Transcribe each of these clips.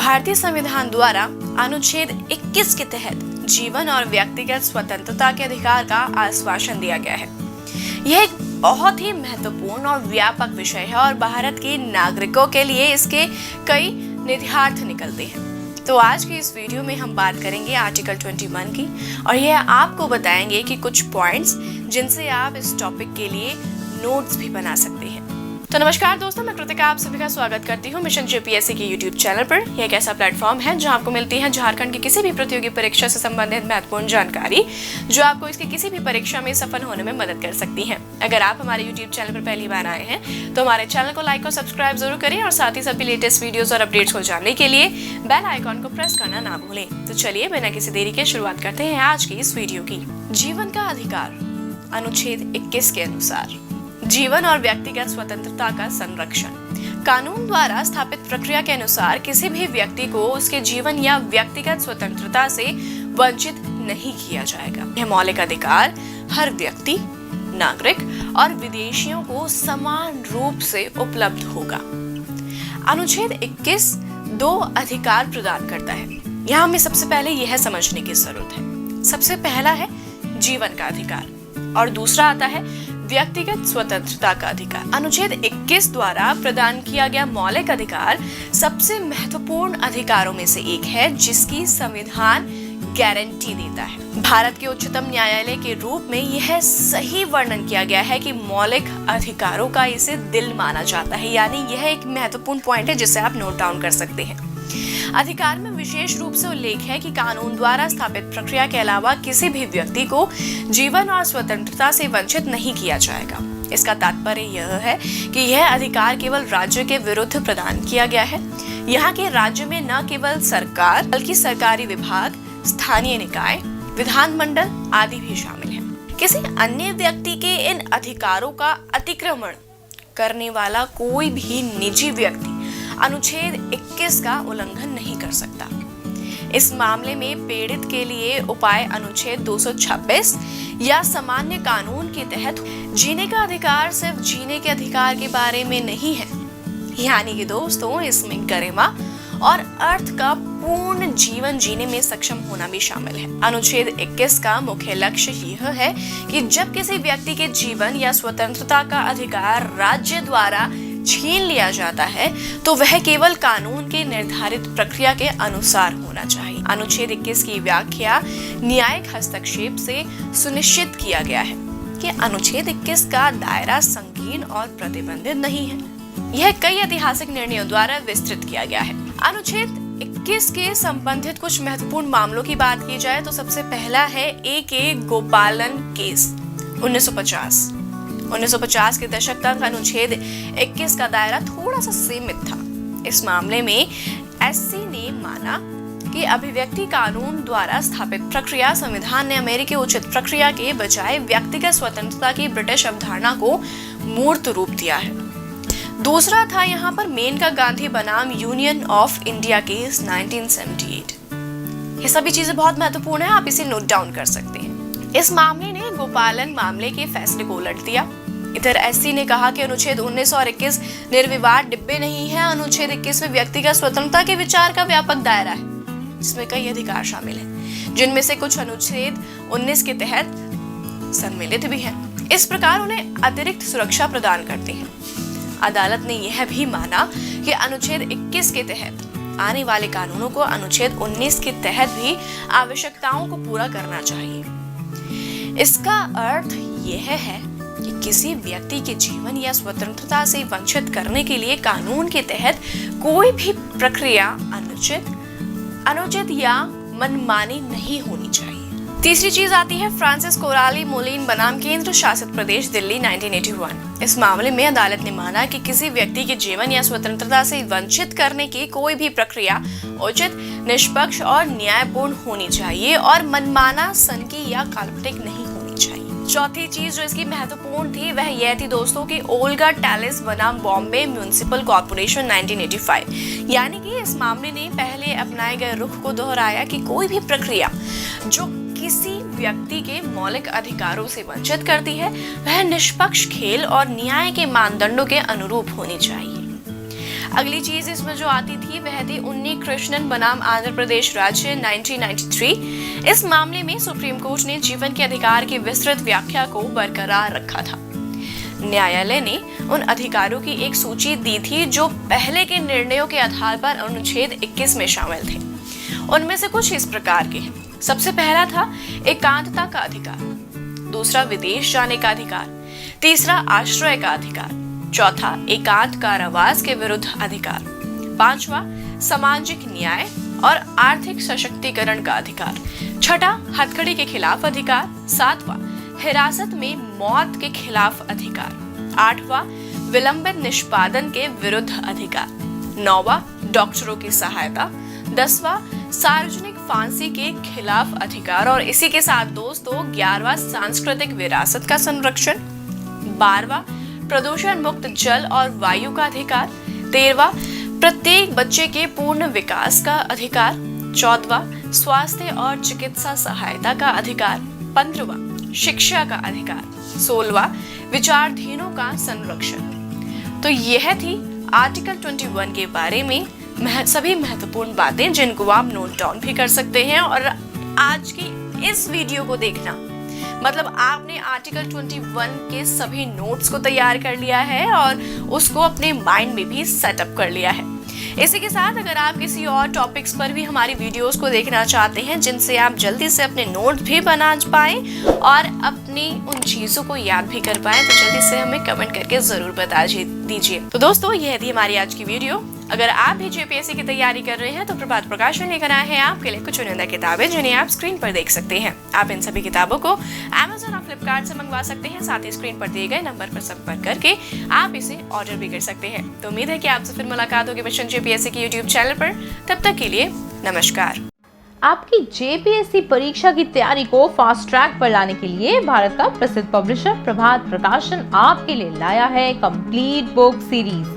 भारतीय संविधान द्वारा अनुच्छेद 21 के तहत जीवन और व्यक्तिगत स्वतंत्रता के अधिकार का आश्वासन दिया गया है। यह एक बहुत ही महत्वपूर्ण और व्यापक विषय है और भारत के नागरिकों के लिए इसके कई निहितार्थ निकलते हैं। तो आज की इस वीडियो में हम बात करेंगे आर्टिकल 21 की और यह आपको बताएंगे कि कुछ पॉइंट्स जिनसे आप इस टॉपिक के लिए नोट्स भी बना सकते हैं। तो नमस्कार दोस्तों, मैं कृतिका आप सभी का स्वागत करती हूँ मिशन जेपीएससी के यूट्यूब चैनल पर। यह एक ऐसा प्लेटफॉर्म है जहाँ आपको मिलती है झारखंड की किसी भी प्रतियोगी परीक्षा से संबंधित महत्वपूर्ण जानकारी जो आपको इसकी किसी भी परीक्षा में सफल होने में मदद कर सकती है। अगर आप हमारे यूट्यूब चैनल पर पहली बार आए हैं तो हमारे चैनल को लाइक और सब्सक्राइब जरूर करें और साथ ही सभी लेटेस्ट वीडियोस और अपडेट्स को जानने के लिए बेल आइकॉन को प्रेस करना ना भूलें। तो चलिए बिना किसी देरी के शुरुआत करते हैं आज की इस वीडियो की। जीवन का अधिकार अनुच्छेद 21 के अनुसार जीवन और व्यक्तिगत स्वतंत्रता का संरक्षण। कानून द्वारा स्थापित प्रक्रिया के अनुसार किसी भी व्यक्ति को उसके जीवन या व्यक्तिगत स्वतंत्रता से वंचित नहीं किया जाएगा। यह मौलिक अधिकार हर व्यक्ति, नागरिक और विदेशियों को समान रूप से उपलब्ध होगा। अनुच्छेद 21 दो अधिकार प्रदान करता है। यहाँ हमें सबसे पहले यह समझने की जरूरत है। सबसे पहला है जीवन का अधिकार और दूसरा आता है व्यक्तिगत स्वतंत्रता का अधिकार। अनुच्छेद 21 द्वारा प्रदान किया गया मौलिक अधिकार सबसे महत्वपूर्ण अधिकारों में से एक है जिसकी संविधान गारंटी देता है। भारत के उच्चतम न्यायालय के रूप में यह सही वर्णन किया गया है कि मौलिक अधिकारों का इसे दिल माना जाता है, यानी यह एक महत्वपूर्ण पॉइंट है जिसे आप नोट डाउन कर सकते हैं। अधिकार में विशेष रूप से उल्लेख है कि कानून द्वारा स्थापित प्रक्रिया के अलावा किसी भी व्यक्ति को जीवन और स्वतंत्रता से वंचित नहीं किया जाएगा। इसका तात्पर्य यह है कि यह अधिकार केवल राज्य के विरुद्ध प्रदान किया गया है। यहाँ के राज्य में न केवल सरकार बल्कि सरकारी विभाग, स्थानीय निकाय, विधानमंडल आदि भी शामिल हैं। किसी अन्य व्यक्ति के इन अधिकारों का अतिक्रमण करने वाला कोई भी निजी व्यक्ति अनुच्छेद 21 का उल्लंघन नहीं कर सकता। इस मामले में पीड़ित के लिए उपाय अनुच्छेद 226 या सामान्य कानून के तहत जीने का अधिकार सिर्फ जीने के अधिकार के बारे में नहीं है, यानी कि दोस्तों इसमें गरिमा और अर्थ का पूर्ण जीवन जीने में सक्षम होना भी शामिल है। अनुच्छेद 21 का मुख्य लक्ष्य यह है कि जब किसी व्यक्ति के जीवन या स्वतंत्रता का अधिकार राज्य द्वारा छीन लिया जाता है तो वह केवल कानून के निर्धारित प्रक्रिया के अनुसार होना चाहिए। अनुच्छेद 21 की व्याख्या न्यायिक हस्तक्षेप से सुनिश्चित किया गया है कि अनुच्छेद 21 का दायरा संकीर्ण और प्रतिबंधित नहीं है। यह कई ऐतिहासिक निर्णयों द्वारा विस्तृत किया गया है। अनुच्छेद 21 के संबंधित कुछ महत्वपूर्ण मामलों की बात की जाए तो सबसे पहला है ए.के. गोपालन केस 1950 के दशक तक अनुच्छेद 21 का दायरा थोड़ा सा सीमित था। इस मामले में एससी ने माना कि अभिव्यक्ति कानून द्वारा स्थापित प्रक्रिया संविधान ने अमेरिकी उचित प्रक्रिया के बजाय व्यक्तिगत स्वतंत्रता की ब्रिटिश अवधारणा को मूर्त रूप दिया है। दूसरा था यहाँ पर मेनका गांधी बनाम यूनियन ऑफ इंडिया केस 1978। ये सभी चीजें बहुत महत्वपूर्ण है, आप इसे नोट डाउन कर सकते हैं। इस मामले ने गोपालन मामले के फैसले को उलट दिया। इधर एससी ने कहा कि अनुच्छेद 19 और 21 निर्विवाद डिब्बे नहीं है। अनुच्छेद 21 में व्यक्तिगत स्वतंत्रता के विचार का व्यापक दायरा है जिसमें कई अधिकार शामिल हैं, जिनमें से कुछ अनुच्छेद 19 के तहत सम्मिलित भी हैं। इस प्रकार उन्हें अतिरिक्त सुरक्षा प्रदान करते हैं। अदालत ने यह भी माना कि अनुच्छेद 21 के तहत आने वाले कानूनों को अनुच्छेद 19 के तहत भी आवश्यकताओं को पूरा करना चाहिए। इसका अर्थ यह है कि किसी व्यक्ति के जीवन या स्वतंत्रता से वंचित करने के लिए कानून के तहत कोई भी प्रक्रिया अनुचित या मनमानी नहीं होनी चाहिए। तीसरी चीज आती है फ्रांसिस कोराली मोलिन बनाम केंद्र शासित प्रदेश दिल्ली 1981। इस मामले में अदालत ने माना कि किसी व्यक्ति के जीवन या स्वतंत्रता से वंचित करने की कोई भी प्रक्रिया उचित, निष्पक्ष और न्यायपूर्ण होनी चाहिए और मनमाना, सनकी या काल्पनिक नहीं होनी चाहिए। चौथी चीज जो इसकी महत्वपूर्ण थी वह यह थी दोस्तों कि ओल्गा टैलिस बनाम बॉम्बे म्युनिसिपल कॉर्पोरेशन 1985, यानी कि इस मामले ने पहले अपनाए गए रुख को दोहराया कि कोई भी प्रक्रिया जो किसी व्यक्ति के मौलिक अधिकारों से वंचित करती है वह निष्पक्ष खेल और न्याय के मानदंडों के अनुरूप होनी चाहिए। अगली चीज इसमें जो आती थी वह थी उन्नी कृष्णन बनाम आंध्र प्रदेश राज्य 1993। इस मामले में सुप्रीम कोर्ट ने जीवन के अधिकार की विस्तृत व्याख्या को बरकरार रखा था। न्यायालय ने उन अधिकारों की एक सूची दी थी जो पहले के निर्णयों के आधार पर अनुच्छेद 21 में शामिल थे। उनमें से कुछ इस प्रकार के हैं। सबसे पहला था एकांतता का अधिकार, दूसरा विदेश जाने का अधिकार, तीसरा आश्रय का अधिकार, चौथा एकांत कारावास के विरुद्ध अधिकार, पांचवा सामाजिक न्याय और आर्थिक सशक्तिकरण का अधिकार, छठा हथकड़ी के खिलाफ अधिकार, सातवां हिरासत में मौत के खिलाफ अधिकार, आठवां विलंबित निष्पादन के विरुद्ध अधिकार, नौवां डॉक्टरों की सहायता, 10वां सार्वजनिक फांसी के खिलाफ अधिकार और इसी के साथ दोस्तों 11वां सांस्कृतिक विरासत का संरक्षण, 12वां प्रदूषण मुक्त जल और वायु का अधिकार, 13वां प्रत्येक बच्चे के पूर्ण विकास का अधिकार, 14वां स्वास्थ्य और चिकित्सा सहायता का अधिकार, 15वां शिक्षा का अधिकार, 16वां विचाराधीनों का संरक्षण। तो यह थी आर्टिकल 21 के बारे में सभी महत्वपूर्ण बातें जिनको आप नोट डाउन भी कर सकते हैं। और आज की इस वीडियो को देखना मतलब आपने आर्टिकल 21 के सभी नोट्स को तैयार कर लिया है और उसको अपने माइंड में भी सेटअप कर लिया है। इसी के साथ अगर आप किसी और टॉपिक्स पर भी हमारी वीडियोस को देखना चाहते हैं जिनसे आप जल्दी से अपने नोट्स भी बना पाएं और अपनी उन चीज़ों को याद भी कर पाएं तो जल्दी से हमें कमेंट करके ज़रूर बता दीजिए। तो दोस्तों यह थी हमारी आज की वीडियो। अगर आप भी जेपीएससी की तैयारी कर रहे हैं तो प्रभात प्रकाशन लेकर आए हैं आपके लिए कुछ चुनिंदा किताबें जिन्हें आप स्क्रीन पर देख सकते हैं। आप इन सभी किताबों को Amazon और फ्लिपकार्ट से मंगवा सकते हैं। साथ ही स्क्रीन पर दिए गए नंबर पर संपर्क करके आप इसे ऑर्डर भी कर सकते हैं। तो उम्मीद है कि आपसे फिर मुलाकात होगी मिशन जेपीएससी के यूट्यूब चैनल पर। तब तक के लिए नमस्कार। आपकी जेपीएससी परीक्षा की तैयारी को फास्ट ट्रैक पर लाने के लिए भारत का प्रसिद्ध पब्लिशर प्रभात प्रकाशन आपके लिए लाया है कंप्लीट बुक सीरीज।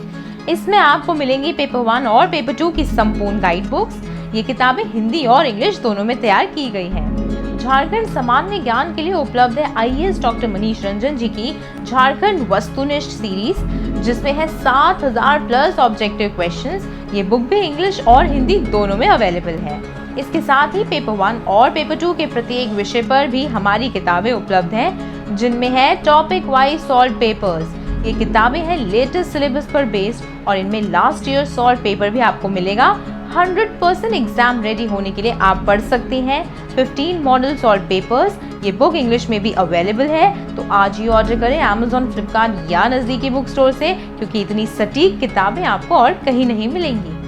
इसमें आपको मिलेंगी पेपर 1 और पेपर 2 की संपूर्ण गाइड बुक्स। ये किताबें हिंदी और इंग्लिश दोनों में तैयार की गई हैं। झारखंड सामान्य ज्ञान के लिए उपलब्ध है आईएएस डॉक्टर मनीष रंजन जी की झारखंड वस्तुनिष्ठ सीरीज जिसमें है 7000 प्लस ऑब्जेक्टिव क्वेश्चंस। ये बुक भी इंग्लिश और हिंदी दोनों में अवेलेबल है। इसके साथ ही पेपर 1 और पेपर 2 के प्रत्येक विषय पर भी हमारी किताबें उपलब्ध हैं जिनमें है टॉपिक वाइज सॉल्व पेपर्स। ये किताबें हैं लेटेस्ट सिलेबस पर बेस्ड और इनमें लास्ट ईयर सॉल्व पेपर भी आपको मिलेगा। 100% एग्जाम रेडी होने के लिए आप पढ़ सकते हैं 15 मॉडल सॉल्व पेपर्स। ये बुक इंग्लिश में भी अवेलेबल है। तो आज ही ऑर्डर करें Amazon, फ्लिपकार्ट या नज़दीकी बुक स्टोर से क्योंकि इतनी सटीक किताबें आपको और कहीं नहीं मिलेंगी।